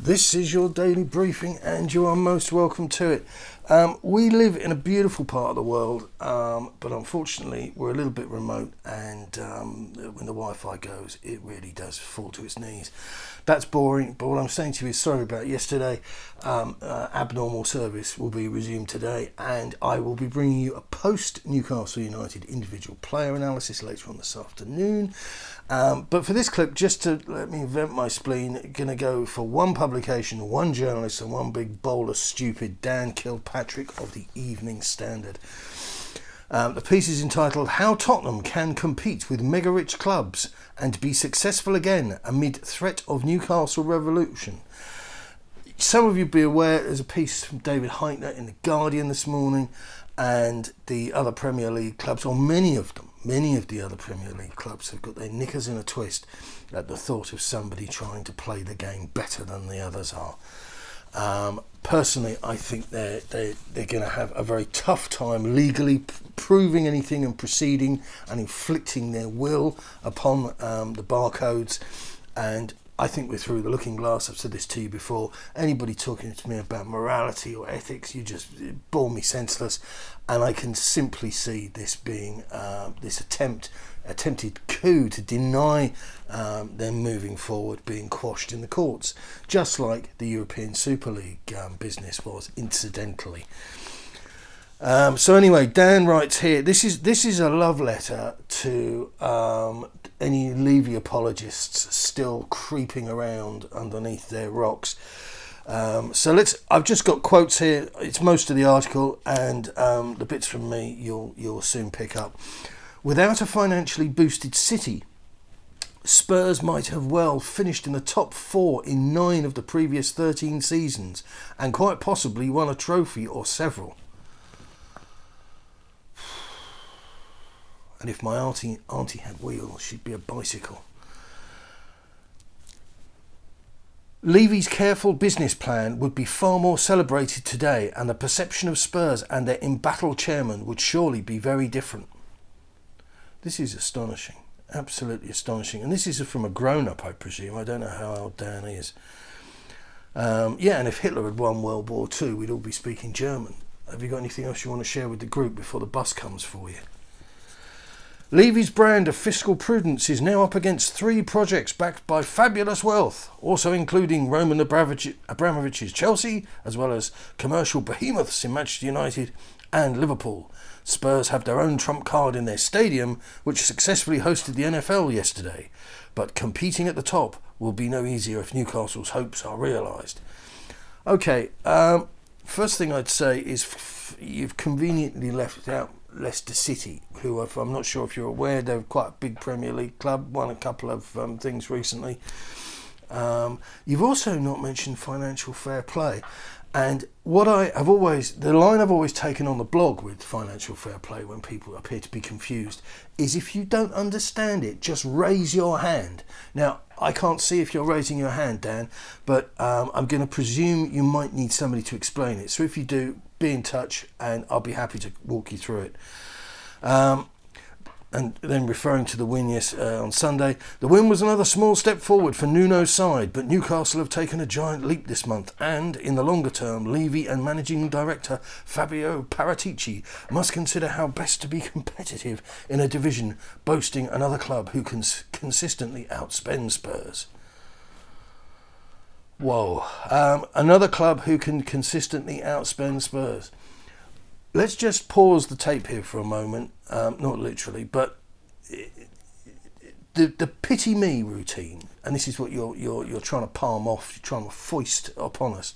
This is your daily briefing and you are most welcome to it. We live in a beautiful part of the world, but unfortunately we're a little bit remote, and when the Wi-Fi goes, it really does fall to its knees. That's boring, but what I'm saying to you is sorry about yesterday. Abnormal service will be resumed today, and I will be bringing you a post-Newcastle United individual player analysis later on this afternoon. But for this clip, just to let me vent my spleen, going to go for one publication, one journalist, and one big bowl of stupid, Dan Kilpatrick of the Evening Standard. The piece is entitled "How Tottenham Can Compete with Mega-Rich Clubs and Be Successful Again Amid Threat of Newcastle Revolution." Some of you be aware there's a piece from David Heitner in The Guardian this morning, and the other Premier League clubs, or many of the other Premier League clubs, have got their knickers in a twist at the thought of somebody trying to play the game better than the others are. Personally, I think they're going to have a very tough time legally proving anything and proceeding and inflicting their will upon the barcodes. And I think we're through the looking glass. I've said this to you before. Anybody talking to me about morality or ethics, you just bore me senseless. And I can simply see this being this attempted coup to deny them moving forward being quashed in the courts, just like the European Super League business was, incidentally. So anyway, Dan writes here, this is a love letter to any Levy apologists still creeping around underneath their rocks. So I've just got quotes here. It's most of the article, and the bits from me you'll soon pick up. Without a financially boosted City, Spurs might have well finished in the top 4 in 9 of the previous 13 seasons, and quite possibly won a trophy or several. And if my auntie had wheels, she'd be a bicycle. Levy's careful business plan would be far more celebrated today, and the perception of Spurs and their embattled chairman would surely be very different. This is astonishing, absolutely astonishing. And this is from a grown-up, I presume. I don't know how old Dan is. And if Hitler had won World War II, we'd all be speaking German. Have you got anything else you want to share with the group before the bus comes for you? Levy's brand of fiscal prudence is now up against 3 projects backed by fabulous wealth, also including Roman Abramovich's Chelsea, as well as commercial behemoths in Manchester United and Liverpool. Spurs have their own trump card in their stadium, which successfully hosted the NFL yesterday. But competing at the top will be no easier if Newcastle's hopes are realised. Okay, first thing I'd say is you've conveniently left out Leicester City, who, I'm not sure if you're aware, they're quite a big Premier League club, won a couple of things recently. You've also not mentioned financial fair play. And the line I've always taken on the blog with financial fair play when people appear to be confused is, if you don't understand it, just raise your hand. Now, I can't see if you're raising your hand, Dan, but I'm going to presume you might need somebody to explain it. So if you do, be in touch and I'll be happy to walk you through it. And then referring to the win on Sunday, the win was another small step forward for Nuno's side, but Newcastle have taken a giant leap this month, and in the longer term, Levy and managing director Fabio Paratici must consider how best to be competitive in a division boasting another club who can consistently outspend Spurs. Whoa, another club who can consistently outspend Spurs. Let's just pause the tape here for a moment, not literally, but the pity me routine, and this is what you're trying to palm off, you're trying to foist upon us,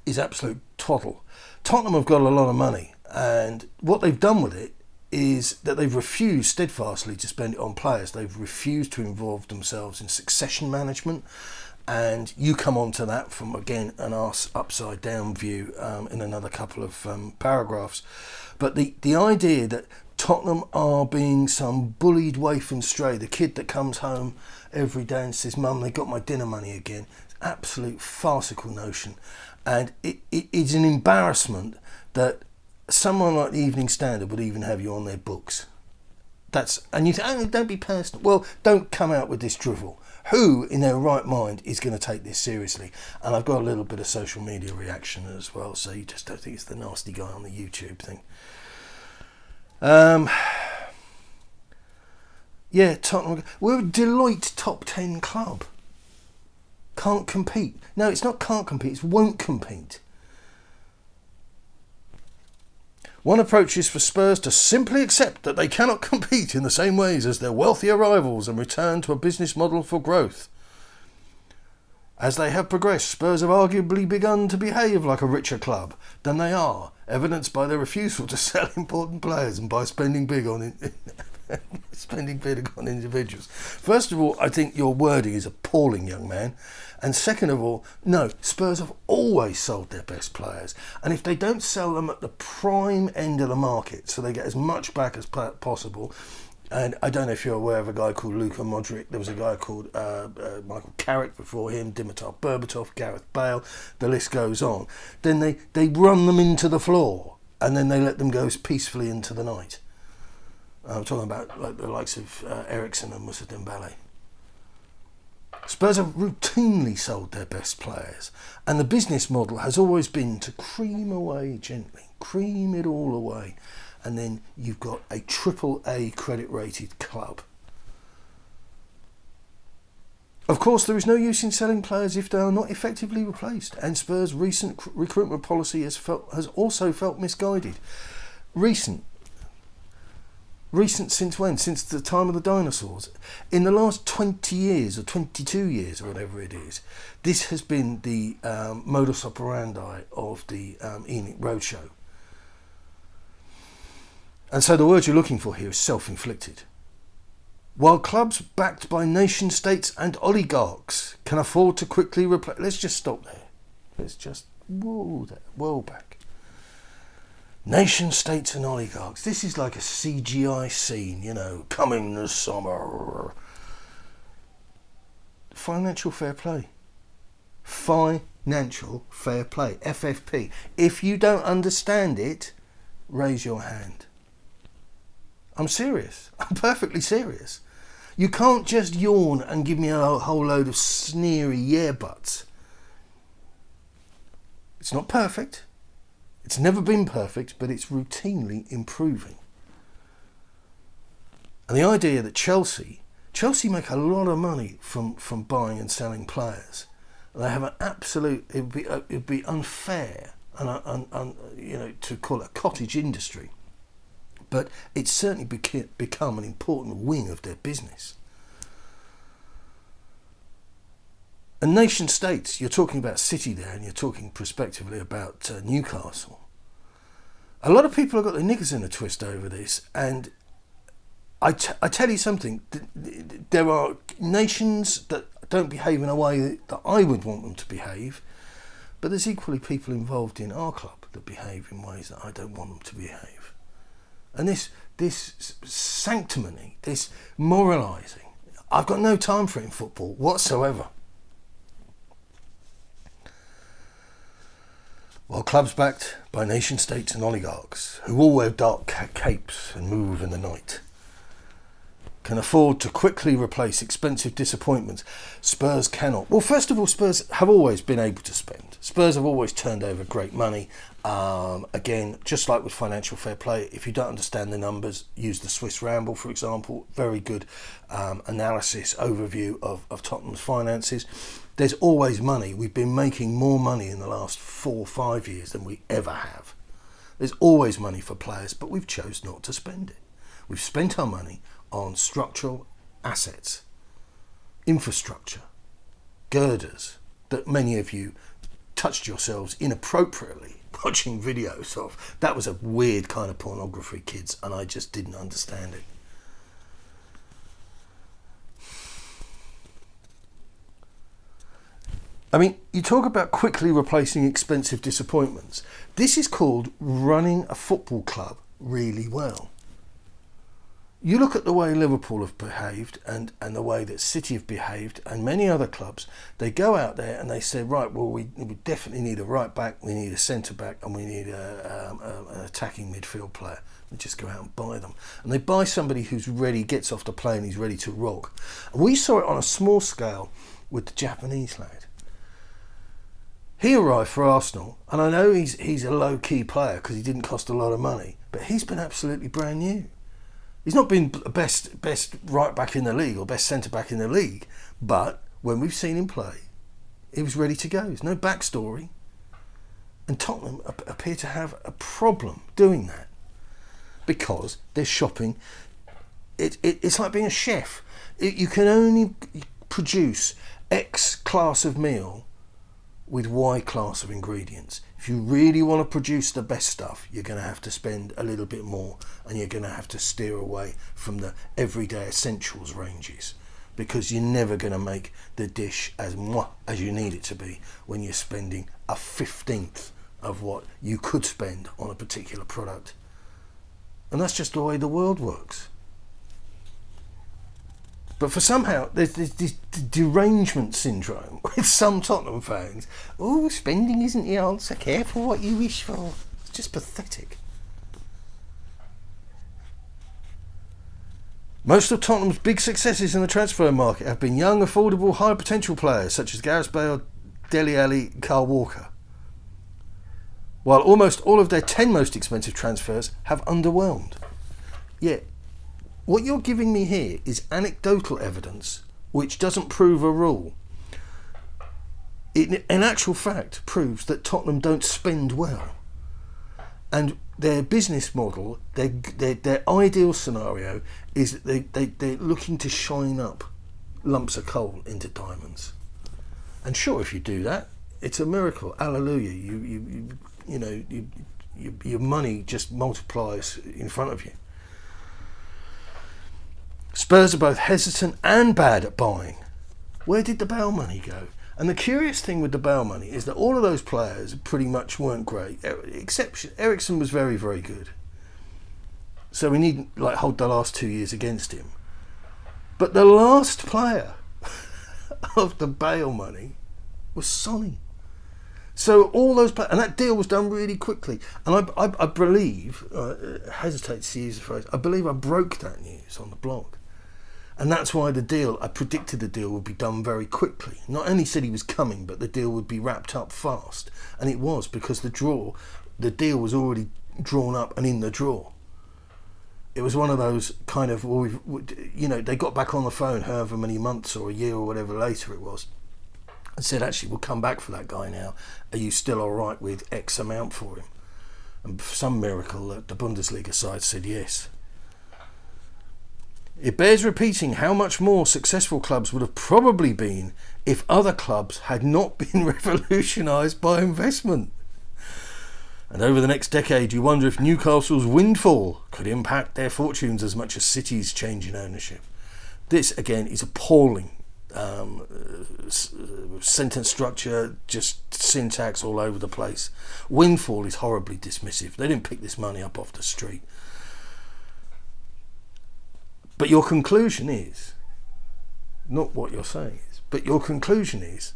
is absolute twaddle. Tottenham have got a lot of money, and what they've done with it is that they've refused steadfastly to spend it on players. They've refused to involve themselves in succession management. And you come on to that from, again, an arse upside down view in another couple of paragraphs. But the idea that Tottenham are being some bullied waif and stray, the kid that comes home every day and says, "Mum, they got my dinner money again," it's an absolute farcical notion. And it's an embarrassment that someone like the Evening Standard would even have you on their books. And you think, "Oh, don't be personal." Well, don't come out with this drivel. Who in their right mind is going to take this seriously? And I've got a little bit of social media reaction as well, so you just don't think it's the nasty guy on the YouTube thing. Yeah, Tottenham. We're a Deloitte top 10 club. Can't compete. No, it's not can't compete, it's won't compete. One approach is for Spurs to simply accept that they cannot compete in the same ways as their wealthier rivals and return to a business model for growth. As they have progressed, Spurs have arguably begun to behave like a richer club than they are, evidenced by their refusal to sell important players and by spending big on individuals. First of all, I think your wording is appalling, young man. And second of all, no, Spurs have always sold their best players. And if they don't sell them at the prime end of the market, so they get as much back as possible, and I don't know if you're aware of a guy called Luka Modric, there was a guy called Michael Carrick before him, Dimitar Berbatov, Gareth Bale, the list goes on. Then they run them into the floor and then they let them go peacefully into the night. I'm talking about like the likes of Eriksen and Moussa Dembele. Spurs have routinely sold their best players, and the business model has always been to cream away gently, cream it all away, and then you've got a AAA credit rated club. Of course, there is no use in selling players if they are not effectively replaced, and Spurs' recent recruitment policy has also felt misguided. Recent since when? Since the time of the dinosaurs. In the last 20 years or 22 years or whatever it is, this has been the modus operandi of the ENIC roadshow. And so the word you're looking for here is self-inflicted. While clubs backed by nation states and oligarchs can afford to quickly replace... Let's just stop there. Let's just whoa back. Nation states and oligarchs. This is like a CGI scene, coming this summer. Financial fair play. Financial fair play. FFP. If you don't understand it, raise your hand. I'm serious. I'm perfectly serious. You can't just yawn and give me a whole load of sneery yeah buts. It's not perfect. It's never been perfect, but it's routinely improving. And the idea that Chelsea make a lot of money from buying and selling players. They have an absolute... It'd be unfair and to call it a cottage industry. But it's certainly become an important wing of their business. And nation states, you're talking about City there, and you're talking prospectively about Newcastle. A lot of people have got their knickers in a twist over this, and I tell you something, there are nations that don't behave in a way that I would want them to behave, but there's equally people involved in our club that behave in ways that I don't want them to behave. And this sanctimony, this moralising, I've got no time for it in football whatsoever. While clubs backed by nation states and oligarchs, who all wear dark capes and move in the night, can afford to quickly replace expensive disappointments, Spurs cannot. Well, first of all, Spurs have always been able to spend. Spurs have always turned over great money. Again, just like with financial fair play, if you don't understand the numbers, use the Swiss Ramble, for example. Very good analysis, overview of Tottenham's finances. There's always money. We've been making more money in the last 4 or 5 years than we ever have. There's always money for players, but we've chose not to spend it. We've spent our money on structural assets, infrastructure, girders that many of you touched yourselves inappropriately watching videos of. That was a weird kind of pornography, kids, and I just didn't understand it. I mean, you talk about quickly replacing expensive disappointments. This is called running a football club really well. You look at the way Liverpool have behaved and the way that City have behaved and many other clubs, they go out there and they say, right, well, we definitely need a right back, we need a centre back, and we need an attacking midfield player. They just go out and buy them. And they buy somebody who's ready, gets off the plane, he's ready to rock. And we saw it on a small scale with the Japanese lad. He arrived for Arsenal, and I know he's a low-key player because he didn't cost a lot of money, but he's been absolutely brand new. He's not been best right back in the league or best centre back in the league, but when we've seen him play, he was ready to go. There's no backstory. And Tottenham appear to have a problem doing that because they're shopping. It's like being a chef. You can only produce X class of meal with Y class of ingredients. If you really want to produce the best stuff, you're going to have to spend a little bit more, and you're going to have to steer away from the everyday essentials ranges, because you're never going to make the dish as mwah as you need it to be when you're spending a 15th of what you could spend on a particular product. And that's just the way the world works. But for somehow, there's this derangement syndrome with some Tottenham fans. Oh, spending isn't the answer. Careful what you wish for. It's just pathetic. Most of Tottenham's big successes in the transfer market have been young, affordable, high potential players such as Gareth Bale, Dele Alli, Kyle Walker. While almost all of their 10 most expensive transfers have underwhelmed. Yet, what you're giving me here is anecdotal evidence which doesn't prove a rule. It, in actual fact, proves that Tottenham don't spend well. And their business model, their ideal scenario is that they're looking to shine up lumps of coal into diamonds. And sure, if you do that, it's a miracle. Hallelujah. Your money just multiplies in front of you. Spurs are both hesitant and bad at buying. Where did the Bale money go? And the curious thing with the Bale money is that all of those players pretty much weren't great. Exception, Eriksen was very, very good. So we needn't hold the last 2 years against him. But the last player of the Bale money was Sonny. So all those players, and that deal was done really quickly. And I believe, I hesitate to use the phrase, I believe I broke that news on the blog. And that's why I predicted the deal would be done very quickly. Not only said he was coming, but the deal would be wrapped up fast. And it was, because the deal was already drawn up and in the drawer. It was one of those kind of, they got back on the phone however many months or a year or whatever later it was, and said, actually, we'll come back for that guy now. Are you still all right with X amount for him? And for some miracle, the Bundesliga side said yes. It bears repeating how much more successful clubs would have probably been if other clubs had not been revolutionised by investment. And over the next decade, you wonder if Newcastle's windfall could impact their fortunes as much as City's change in ownership. This, again, is appalling. Sentence structure, just syntax all over the place. Windfall is horribly dismissive. They didn't pick this money up off the street. But your conclusion is, not what you're saying is, but your conclusion is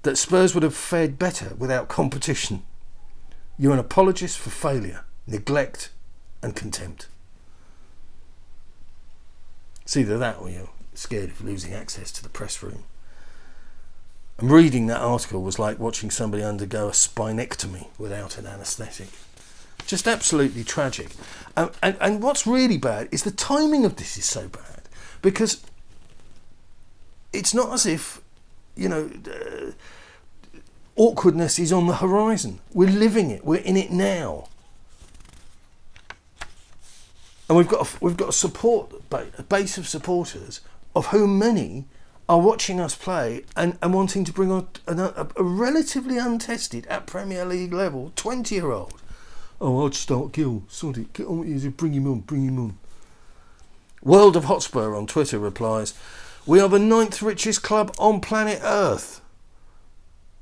that Spurs would have fared better without competition. You're an apologist for failure, neglect and contempt. It's either that or you're scared of losing access to the press room. And reading that article was like watching somebody undergo a spinectomy without an anaesthetic. Just absolutely tragic. And what's really bad is the timing of this is so bad, because it's not as if, awkwardness is on the horizon. We're living it. We're in it now. And we've got a base of supporters, of whom many are watching us play and wanting to bring on a relatively untested, at Premier League level, 20-year-old. Oh, I'd start Gil. Sod it. Get on with you. Bring him on. World of Hotspur on Twitter replies, we are the 9th richest club on planet Earth.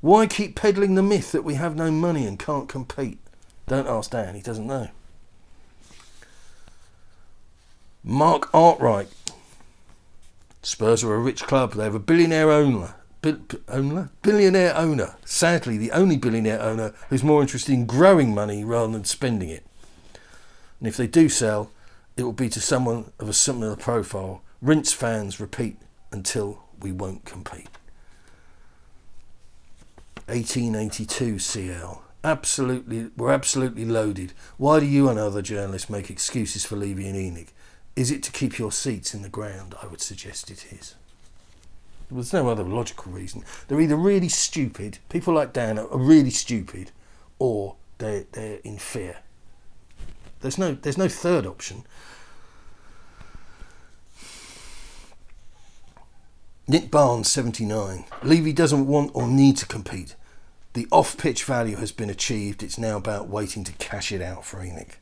Why keep peddling the myth that we have no money and can't compete? Don't ask Dan, he doesn't know. Mark Arkwright. Spurs are a rich club. They have a billionaire owner. Billionaire owner. Sadly, the only billionaire owner who's more interested in growing money rather than spending it. And if they do sell, it will be to someone of a similar profile. Rinse fans repeat until we won't compete. 1882 CL. We're absolutely loaded. Why do you and other journalists make excuses for Levy and ENIC? Is it to keep your seats in the ground? I would suggest it is. There's no other logical reason. They're either really stupid, people like Dan are really stupid, or they're in fear. There's no third option. Nick Barnes, 79. Levy doesn't want or need to compete. The off-pitch value has been achieved. It's now about waiting to cash it out for ENIC.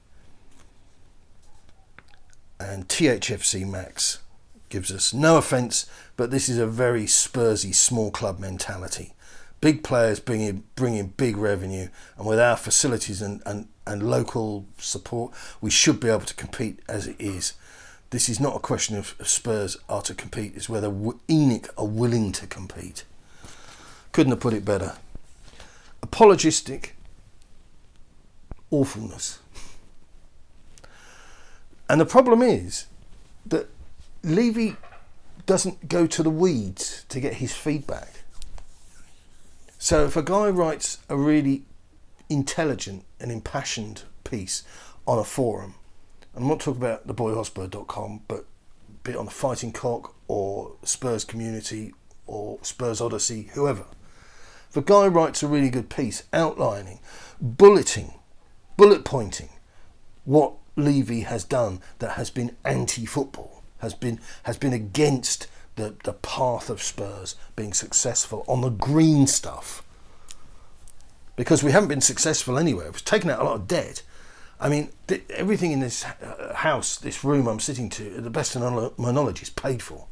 And THFC Max gives us, no offence, but this is a very Spursy small club mentality. Big players bring in big revenue, and with our facilities and local support, we should be able to compete as it is. This is not a question of Spurs are to compete, it's whether ENIC are willing to compete. Couldn't have put it better. Apologistic awfulness. And the problem is that Levy doesn't go to the weeds to get his feedback. So if a guy writes a really intelligent and impassioned piece on a forum, I'm not talking about theboyhotspur.com, but be it on the Fighting Cock or Spurs Community or Spurs Odyssey, whoever. If a guy writes a really good piece outlining, bullet pointing what Levy has done that has been anti-football, has been against the path of Spurs being successful on the green stuff, because we haven't been successful anywhere. We've taken out a lot of debt. I mean, everything in this house, this room I'm sitting to, the best of my knowledge, is paid for.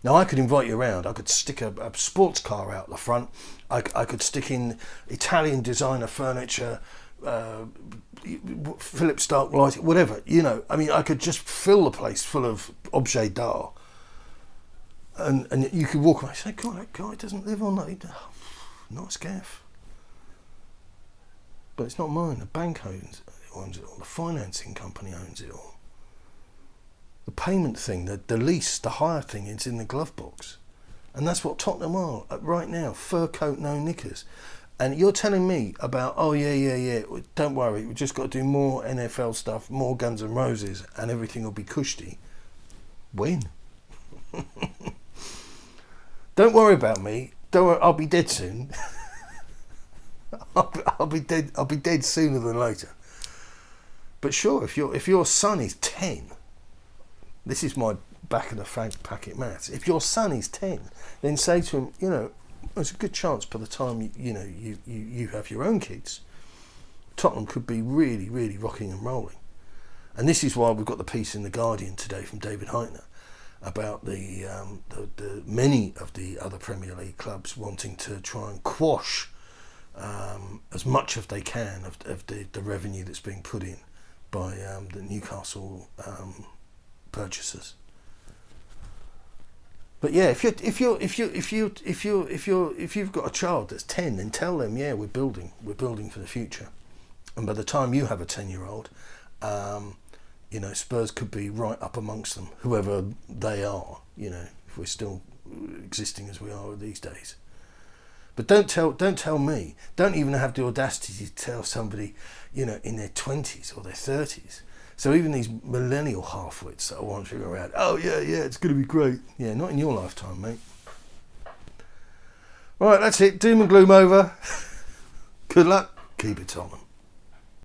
Now, I could invite you around. I could stick a sports car out the front. I could stick in Italian designer furniture, Philip Stark lighting, whatever. You know, I mean, I could just fill the place full of objets d'art. And you could walk away and say, God, that guy doesn't live on that. Nice gaff. But it's not mine. The bank owns it all. The financing company owns it all. The payment thing, the lease, the hire thing is in the glove box. And that's what Tottenham are right now. Fur coat, no knickers. And you're telling me about, oh yeah, don't worry, we've just got to do more NFL stuff, more Guns N' Roses, and everything will be cushy. When? Don't worry about me. Don't worry, I'll be dead soon. I'll be dead sooner than later. But sure, if your son is 10, this is my back of the fag packet maths. If your son is 10, then say to him, you know, there's a good chance by the time you have your own kids, Tottenham could be really, really rocking and rolling. And this is why we've got the piece in The Guardian today from David Heitner about the many of the other Premier League clubs wanting to try and quash as much as they can of the revenue that's being put in by the Newcastle purchasers. But yeah, if you've got a child that's 10, then tell them, yeah, we're building for the future. And by the time you have a 10-year-old, Spurs could be right up amongst them, whoever they are. You know, if we're still existing as we are these days. But don't tell me. Don't even have the audacity to tell somebody, in their 20s or their 30s. So even these millennial half-wits that are wandering around, oh yeah, it's going to be great. Yeah, not in your lifetime, mate. Right, that's it. Doom and gloom over. Good luck. Keep it on them.